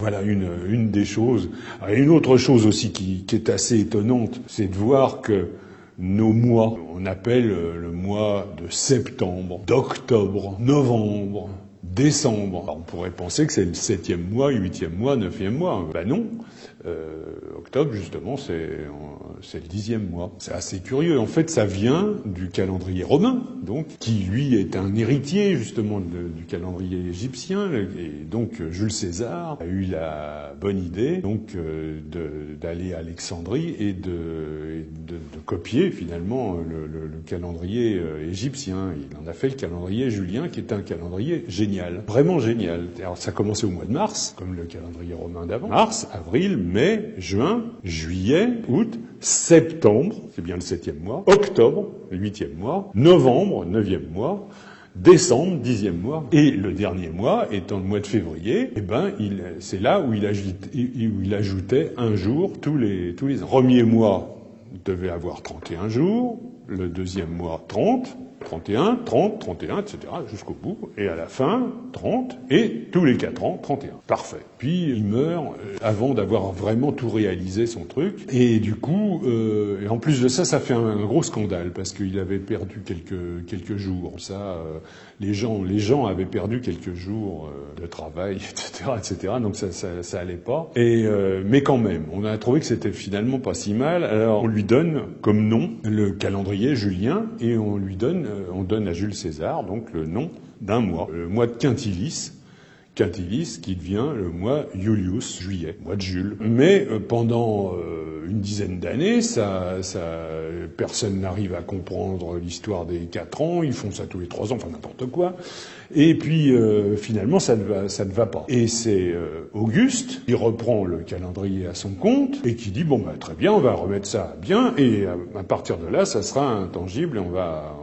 Voilà une des choses. Alors, une autre chose aussi qui est assez étonnante, c'est de voir que nos mois, on appelle le mois de septembre, d'octobre, novembre, décembre. Alors, on pourrait penser que c'est le 7e mois, 8e mois, 9e mois. Ben non. Octobre, justement, c'est le 10e mois. C'est assez curieux. En fait, ça vient du calendrier romain, donc, qui lui est un héritier, justement, du calendrier égyptien. Et donc, Jules César a eu la bonne idée, donc, d'aller à Alexandrie et de copier, finalement, le calendrier égyptien. Il en a fait le calendrier julien, qui est un calendrier génial. Vraiment génial. Alors, ça a commencé au mois de mars, comme le calendrier romain d'avant. Mars, avril, mai, juin, juillet, août, septembre, c'est bien le 7e mois, octobre, le 8e mois, novembre, 9e mois, décembre, 10e mois, et le dernier mois, étant le mois de février, eh ben, c'est là où il ajoutait un jour tous les ans. Le premier mois devait avoir 31 jours, le deuxième mois 30, 31, 30, 31, etc., jusqu'au bout. Et à la fin, 30, et tous les 4 ans, 31. Parfait. Puis il meurt avant d'avoir vraiment tout réalisé son truc. Et du coup, et en plus de ça, ça fait un gros scandale, parce qu'il avait perdu quelques jours. Ça, les gens avaient perdu quelques jours de travail, etc., etc., donc ça allait pas. Et, mais quand même, on a trouvé que c'était finalement pas si mal. Alors, on lui donne comme nom le calendrier julien, et on donne à Jules César donc le nom d'un mois, le mois de Quintilis qui devient le mois Iulius, juillet, mois de Jules. Mais pendant une dizaine d'années, personne n'arrive à comprendre l'histoire des 4 ans, ils font ça tous les 3 ans, enfin n'importe quoi. Et puis finalement, ça ne va pas. Et c'est Auguste qui reprend le calendrier à son compte et qui dit bon bah très bien, on va remettre ça bien, et à partir de là, ça sera intangible et on va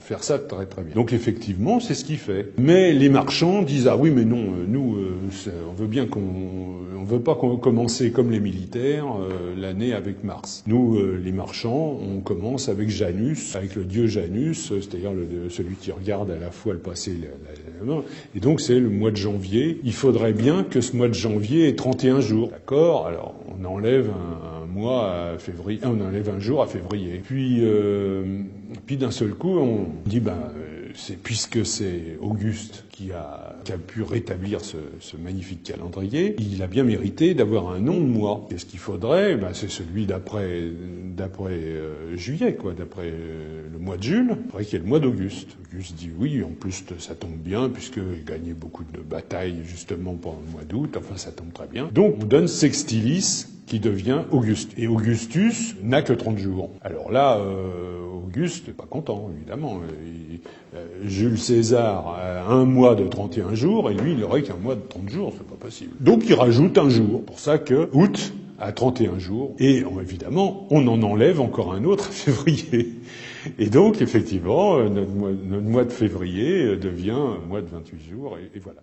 faire ça très très bien. Donc effectivement, c'est ce qu'il fait. Mais les marchands disent ah oui mais non, nous on veut pas commencer comme les militaires l'année avec Mars. Nous les marchands, on commence avec Janus, avec le dieu Janus, c'est-à-dire celui qui regarde à la fois le passé et l'avenir. Et donc c'est le mois de janvier. Il faudrait bien que ce mois de janvier ait 31 jours. D'accord? Alors on enlève un mois à février, on enlève un jour à février. Puis d'un seul coup, on dit puisque c'est Auguste qui a pu rétablir ce magnifique calendrier, il a bien mérité d'avoir un nom de mois. Qu'est-ce qu'il faudrait? C'est celui d'après juillet, quoi, d'après le mois de Jules, après qu'il y ait le mois d'Auguste. Auguste dit oui, en plus ça tombe bien, puisqu'il gagnait beaucoup de batailles justement pendant le mois d'août, enfin ça tombe très bien. Donc on donne Sextilis, qui devient Auguste. Et Augustus n'a que 30 jours. Alors là, Auguste n'est pas content, évidemment. Jules César a un mois de 31 jours, et lui, il n'aurait qu'un mois de 30 jours, c'est pas possible. Donc il rajoute un jour. Pour ça que août a 31 jours. Et évidemment, on en enlève encore un autre à février. Et donc, effectivement, notre mois de février devient un mois de 28 jours, et voilà.